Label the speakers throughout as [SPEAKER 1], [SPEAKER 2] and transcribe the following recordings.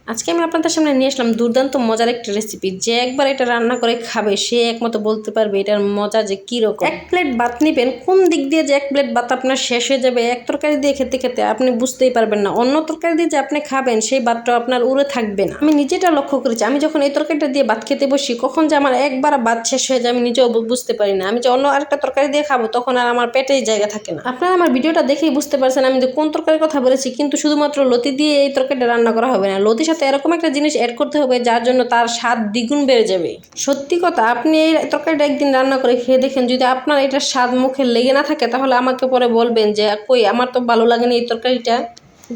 [SPEAKER 1] আজকে আমি আপনাদের সামনে নিয়ে আসলাম দুর্দান্ত মজার একটা রেসিপি। যে একবার এটা রান্না করে খাবে সে একমাত্র বলতে পারবে এটার মজা যে কীরকম। এক প্লেট ভাত নিবেন, কোন দিক দিয়ে যে এক প্লেট ভাত আপনার শেষ হয়ে যাবে এক তরকারি দিয়ে খেতে খেতে আপনি বুঝতেই পারবেন না। অন্য তরকারি দিয়ে যে আপনি খাবেন সেই ভাতটা আপনার উড়ে থাকবে না। আমি নিজেটা লক্ষ্য করেছি, আমি যখন এই তরকারিটা দিয়ে ভাত খেতে বসি কখন যে আমার একবার ভাত শেষ হয়ে যায় আমি নিজেও বুঝতে পারি না। আমি যে অন্য আরেকটা তরকারি দিয়ে খাবো তখন আর আমার পেটেই জায়গা থাকে না। আপনারা আমার ভিডিওটা দেখেই বুঝতে পারছেন আমি যে কোন তরকারির কথা বলেছি। কিন্তু শুধুমাত্র লতি দিয়ে এই তরকারিটা রান্না করা হবে না, লতির সাথে এরকম একটা জিনিস অ্যাড করতে হবে যার জন্য তার স্বাদ দ্বিগুণ বেড়ে যাবে। সত্যি কথা, আপনি এই তরকারিটা একদিন রান্না করে খেয়ে দেখেন, যদি আপনার এটার স্বাদ মুখে লেগে না থাকে তাহলে আমাকে পরে বলবেন যে কই আমার তো ভালো লাগেনি এই তরকারিটা।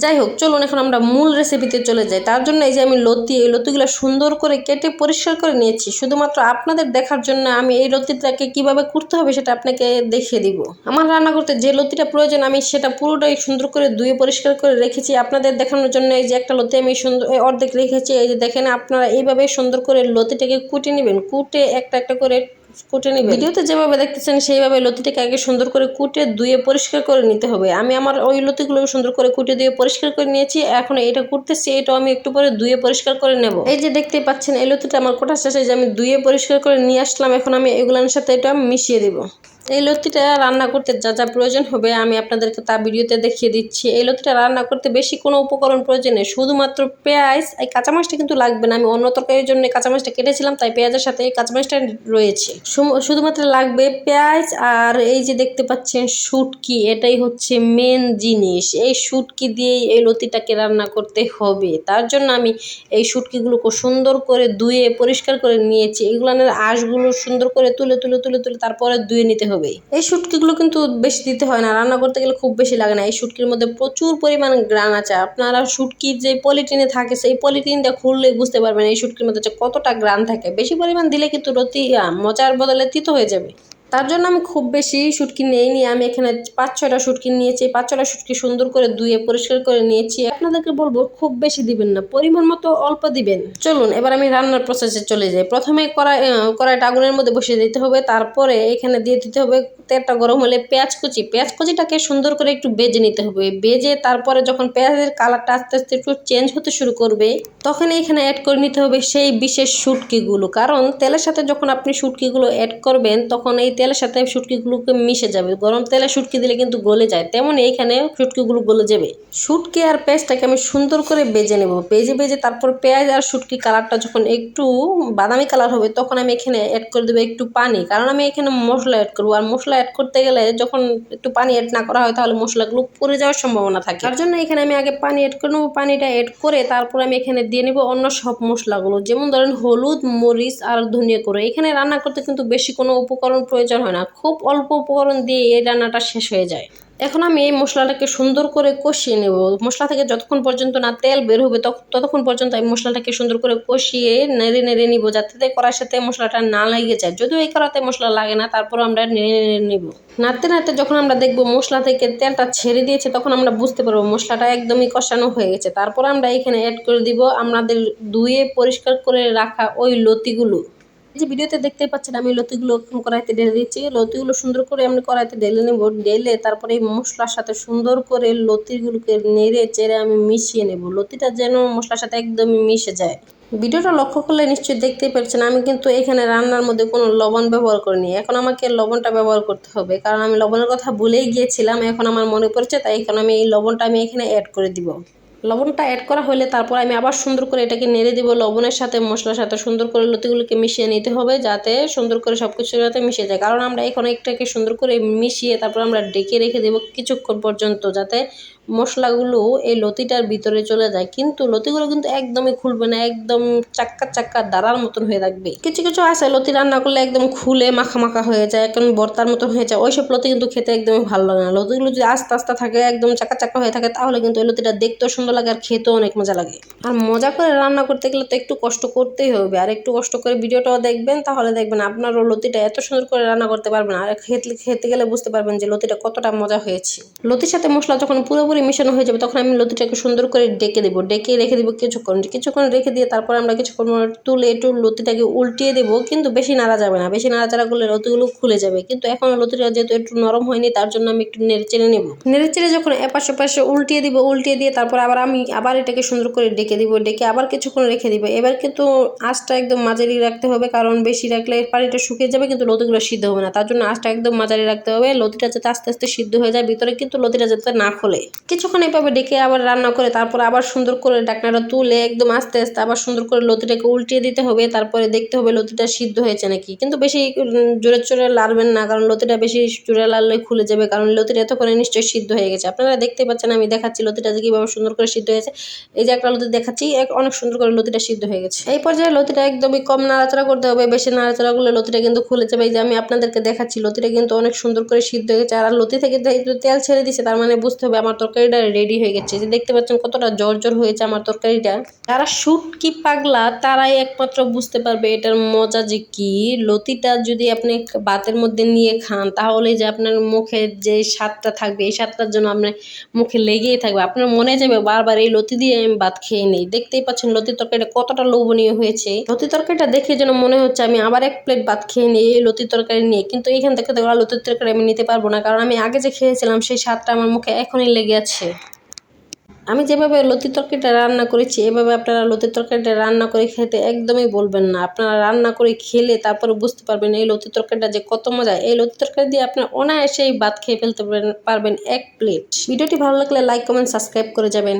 [SPEAKER 1] যাই হোক, চলুন এখন আমরা মূল রেসিপিতে চলে যাই। তার জন্য এই যে আমি এই লতিগুলো সুন্দর করে কেটে পরিষ্কার করে নিয়েছি শুধুমাত্র আপনাদের দেখার জন্য। আমি এই লতিটাকে কিভাবে করতে হবে সেটা আপনাকে দেখিয়ে দিব। আমার রান্না করতে যে লতিটা প্রয়োজন আমি সেটা পুরোটাই সুন্দর করে ধুয়ে পরিষ্কার করে রেখেছি আপনাদের দেখানোর জন্য। এই যে একটা লতি আমি সুন্দর অর্ধেক রেখেছি, এই যে দেখেন আপনারা এইভাবে সুন্দর করে লতিটাকে কুটে নেবেন, কুটে একটা একটা করে কুটে নেবেন। ভিডিওতে যেভাবে দেখতেছেন সেইভাবে লতিটাকে আগে সুন্দর করে কুটে ধুয়ে পরিষ্কার করে নিতে হবে। আমি আমার ওই লতিগুলো সুন্দর করে কুটে ধুয়ে পরিষ্কার করে নিয়েছি। এখন এটা করতেছি, এটাও আমি একটু পরে ধুয়ে পরিষ্কার করে নেব। এই যে দেখতে পাচ্ছেন এই লতিটা আমার কোটা শেষে যে আমি ধুয়ে পরিষ্কার করে নিয়ে আসলাম। এখন আমি এগুলোর সাথে এটা মিশিয়ে দিব। এই লতিটা রান্না করতে যা যা প্রয়োজন হবে আমি আপনাদেরকে তা ভিডিওতে দেখিয়ে দিচ্ছি। এই লতিটা রান্না করতে বেশি কোনো উপকরণ প্রয়োজন নেই, শুধুমাত্র পেঁয়াজ। এই কাঁচামাছটা কিন্তু লাগবে না, আমি অন্য তরকারির জন্য কাঁচামাছটা কেটেছিলাম তাই পেঁয়াজের সাথে এই কাঁচামাছটা রয়েছে। শুধুমাত্র লাগবে পেঁয়াজ আর এই যে দেখতে পাচ্ছেন শুটকি, এটাই হচ্ছে মেন জিনিস। এই শুটকি দিয়েই এই লতিটাকে রান্না করতে হবে। তার জন্য আমি এই শুটকিগুলোকে সুন্দর করে ধুয়ে পরিষ্কার করে নিয়েছি। এগুলোর আঁশগুলো সুন্দর করে তুলে তুলে তুলে তুলে তারপরে ধুয়ে নিতে হবে। এই শুটকিগুলো কিন্তু বেশি দিতে হয় না, রান্না করতে গেলে খুব বেশি লাগে না। এই শুটকির মধ্যে প্রচুর পরিমাণ গ্রান আছে। আপনারা শুটকির যে পলিটিনে থাকে সেই পলিটিনটা খুললেই বুঝতে পারবেন এই শুটকির মধ্যে কতটা গ্রান থাকে। বেশি পরিমাণ দিলে কিন্তু লতি মজার বদলে তিতো হয়ে যাবে। তার জন্য আমি খুব বেশি শুটকি নিইনি, আমি এখানে 5-6টা শুটকি নিয়েছি। 5-6টা শুটকি সুন্দর করে ধুয়ে পরিষ্কার করে নিয়েছি। আপনাদেরকে বলবো খুব বেশি দিবেন না, পরিমাণ মতো অল্প দিবেন। চলুন এবার আমি রান্নার প্রসেসে চলে যাই। প্রথমে কড়াইটা আগুনের মধ্যে বসিয়ে দিতে হবে, তারপরে এখানে দিয়ে দিতে হবে তেলটা গরম হলে পেঁয়াজ কুচিটাকে সুন্দর করে একটু বেজে নিতে হবে। বেজে তারপরে যখন পেঁয়াজের কালারটা আস্তে আস্তে একটু চেঞ্জ হতে শুরু করবে তখন এখানে অ্যাড করে নিতে হবে সেই বিশেষ শুটকিগুলো। কারণ তেলের সাথে যখন আপনি শুটকিগুলো অ্যাড করবেন তখন এই তেলের সাথে শুটকিগুলোকে মিশে যাবে। গরম তেলে শুটকি দিলে কিন্তু গলে যায়, তেমন এইখানে শুটকিগুলো গলে যাবে। শুটকি আর পেঁয়াজটাকে আমি সুন্দর করে বেজে নেব। বেজে তারপর পেঁয়াজ আর শুটকি কালারটা যখন একটু বাদামি কালার হবে তখন আমি এখানে অ্যাড করে দেবো একটু পানি। কারণ আমি এখানে মশলা অ্যাড করবো, আর মশলা অ্যাড করতে গেলে যখন একটু পানি অ্যাড না করা হয় তাহলে মশলাগুলো পুড়ে যাওয়ার সম্ভাবনা থাকে। তার জন্য এখানে আমি আগে পানি অ্যাড করে নেবো। পানিটা অ্যাড করে তারপর আমি এখানে দিয়ে নেবো অন্য সব মশলাগুলো, যেমন ধরেন হলুদ, মরিচ আর ধনিয়া গুঁড়ো। এখানে রান্না করতে কিন্তু বেশি কোনো উপকরণ প্রয়োজন হয় না, খুব অল্প উপকরণ দিয়ে এই রান্নাটা শেষ হয়ে যায়। এখন আমি এই মশলাটাকে সুন্দর করে কষিয়ে নেব। মশলা থেকে যতক্ষণ পর্যন্ত না তেল বের হবে ততক্ষণ পর্যন্ত আমি মশলাটাকে সুন্দর করে কষিয়ে নেড়ে নেড়ে নিব, যাতে কড়াইয়ের সাথে মশলাটা না লেগে যায়। যদিও এই কড়াতে মশলা লাগে না, তারপর আমরা নেড়ে নেড়ে নিব। নাড়তে নাড়তে যখন আমরা দেখবো মশলা থেকে তেলটা ছেড়ে দিয়েছে তখন আমরা বুঝতে পারবো মশলাটা একদমই কষানো হয়ে গেছে। তারপর আমরা এখানে অ্যাড করে দিব আমাদের ধুয়ে পরিষ্কার করে রাখা ওই লতিগুলো। এই যে ভিডিওতে দেখতে পাচ্ছেন আমি লতিগুলো কড়াইতে ঢেলে দিচ্ছি। লতিগুলো সুন্দর করে আমি কড়াইতে ঢেলে নেব। ঢেলে তারপরে এই মশলার সাথে সুন্দর করে লতিগুলোকে নেড়ে চেড়ে আমি মিশিয়ে নেব। লতিটা যেন মশলার সাথে একদমই মিশে যায়। ভিডিওটা লক্ষ্য করলে নিশ্চয়ই দেখতেই পাচ্ছেন আমি কিন্তু এখানে রান্নার মধ্যে কোনো লবণ ব্যবহার করিনি। এখন আমাকে লবণটা ব্যবহার করতে হবে, কারণ আমি লবণের কথা ভুলেই গিয়েছিলাম। এখন আমার মনে পড়ছে, তাই এখন আমি এই লবণটা আমি এখানে অ্যাড করে দিব। লবণটা অ্যাড করা হলে তারপর আমি আবার সুন্দর করে এটাকে নেড়ে দিব। লবণের সাথে মশলার সাথে সুন্দর করে লতিগুলোকে মিশিয়ে নিতে হবে যাতে সুন্দর করে সব কিছু যাতে মিশে যায়। কারণ আমরা এখন একটাকে সুন্দর করে মিশিয়ে তারপর আমরা ডেকে রেখে দেবো কিছুক্ষণ পর্যন্ত, যাতে মশলাগুলো এই লতিটার ভিতরে চলে যায়। কিন্তু লতিগুলো কিন্তু একদমই খুলবে না, একদম চাক্কা চাক্কা দাঁড়ার মতন হয়ে থাকবে। কিছু কিছু আছে লতি রান্না করলে একদম খুলে মাখা মাখা হয়ে যায়, একদম ভর্তার মতন হয়ে যায়। ওইসব লতি কিন্তু খেতে একদমই ভালো লাগে না। লতিগুলো যদি আস্তে আস্তে থাকে, একদম চাক্কা চাক্কা হয়ে থাকে, তাহলে কিন্তু এই লতিটা দেখতেও সুন্দর লাগে আর খেতেও অনেক মজা লাগে। আর মজা করে রান্না করতে গেলে তো একটু কষ্ট করতেই হবে, আর একটু কষ্ট করে ভিডিওটাও দেখবেন, তাহলে দেখবেন আপনারও লতিটা এত সুন্দর করে রান্না করতে পারবেন। আর খেতে গেলে বুঝতে পারবেন যে লতিটা কতটা মজা হয়েছে। লতির সাথে মশলা যখন পুরোপুরি পুরোপুরি মিশানো হয়ে যাবে তখন আমি লতিটাকে সুন্দর করে ডেকে দেবো, ডেকে রেখে দেবো কিছুক্ষণ রেখে দিয়ে তারপর আমরা কিছুক্ষণ তুলে একটু লতিটাকে উল্টিয়ে দেবো, কিন্তু বেশি নাড়া যাবে না, বেশি নাড়াচাড়া করলে লতিগুলো খুলে যাবে। কিন্তু এখন লতিটা যেহেতু একটু নরম হয়নি তার জন্য আমি একটু নেড়ে চেড়ে নেবো। নেড়ে চেড়ে যখন এপাশে পাশে উল্টিয়ে দিব, উল্টিয়ে দিয়ে তারপর আমি আবার এটাকে সুন্দর করে ডেকে দিব, ডেকে আবার কিছুক্ষণ রেখে দিব। এবার কিন্তু আঁচটা একদম মাঝারি রাখতে হবে, কারণ বেশি রাখলে পানিটা শুকিয়ে যাবে কিন্তু লতিগুলো সিদ্ধ হবে না। তার জন্য আঁচটা একদম মাঝারি রাখতে হবে, লতিটা যাতে আস্তে আস্তে সিদ্ধ হয়ে যায় ভিতরে, কিন্তু লতিটা যাতে না খোলে। কিছুক্ষণ এভাবে ডেকে আবার রান্না করে তারপর আবার সুন্দর করে ঢাকনাটা তুলে একদম আস্তে আস্তে আবার সুন্দর করে লতিটাকে উল্টিয়ে দিতে হবে। তারপরে দেখতে হবে লতিটা সিদ্ধ হয়েছে নাকি, কিন্তু বেশি জোরে জোরে লাড়বেন না, কারণ লতিটা বেশি জোরে লাড়লে খুলে যাবে, কারণ লতিটা এতক্ষণে নিশ্চয়ই সিদ্ধ হয়ে গেছে। আপনারা দেখতে পাচ্ছেন আমি দেখাচ্ছি লতিটা যে কীভাবে সুন্দর করে সিদ্ধ হয়েছে। এই যে একটা লতি দেখাচ্ছি, অনেক সুন্দর করে লতিটা সিদ্ধ হয়ে গেছে। এই পর্যায়ে লতিটা একদমই কম নাড়াচাড়া করতে হবে, বেশি নাড়াচাড়া করলে লতিটা কিন্তু খুলে যাবে। এই যে আমি আপনাদেরকে দেখাচ্ছি লতিটা কিন্তু অনেক সুন্দর করে সিদ্ধ হয়ে গেছে, আর লতি থেকে তেল ছেড়ে দিছে, তার মানে বুঝতে হবে আমার তরকারিটা রেডি হয়ে গেছে। যে দেখতে পাচ্ছেন কতটা জর্জর হয়েছে আমার তরকারিটা। যারা শুটকি পাগলা তারাই একমাত্র বুঝতে পারবে এটার মজা যে কি। লতিটা যদি আপনি ভাতের মধ্যে নিয়ে খান তাহলে যে আপনার মুখে যে স্বাদটা থাকবে, এই স্বাদটার জন্য আপনার মুখে লেগেই থাকবে, আপনার মনে যাবে বারবার এই লতি দিয়ে আমি ভাত খেয়ে নেই। দেখতেই পাচ্ছেন লতির তরকারিটা কতটা লোভনীয় হয়েছে। লতির তরকারিটা দেখে যেন মনে হচ্ছে আমি আবার এক প্লেট ভাত খেয়ে নিই এই লতির তরকারি নিয়ে, কিন্তু এইখান থেকে তো লতির তরকারি আমি নিতে পারবো না, কারণ আমি আগে যে খেয়েছিলাম সেই স্বাদটা আমার মুখে এখনই লেগে আছে। আমি যেভাবে লতির তরকারিটা রান্না করেছি এভাবে আপনারা লতির তরকারিটা রান্না করে খেতে একদমই বলবেন না। আপনারা রান্না করে খেলে তারপরে বুঝতে পারবেন এই লতির তরকারিটা যে কত মজা। এই লতির তরকারি দিয়ে আপনারা অনায়াসেই ভাত খেয়ে ফেলতে পারবেন এক প্লেট। ভিডিওটি ভালো লাগলে লাইক কমেন্ট সাবস্ক্রাইব করে যাবেন।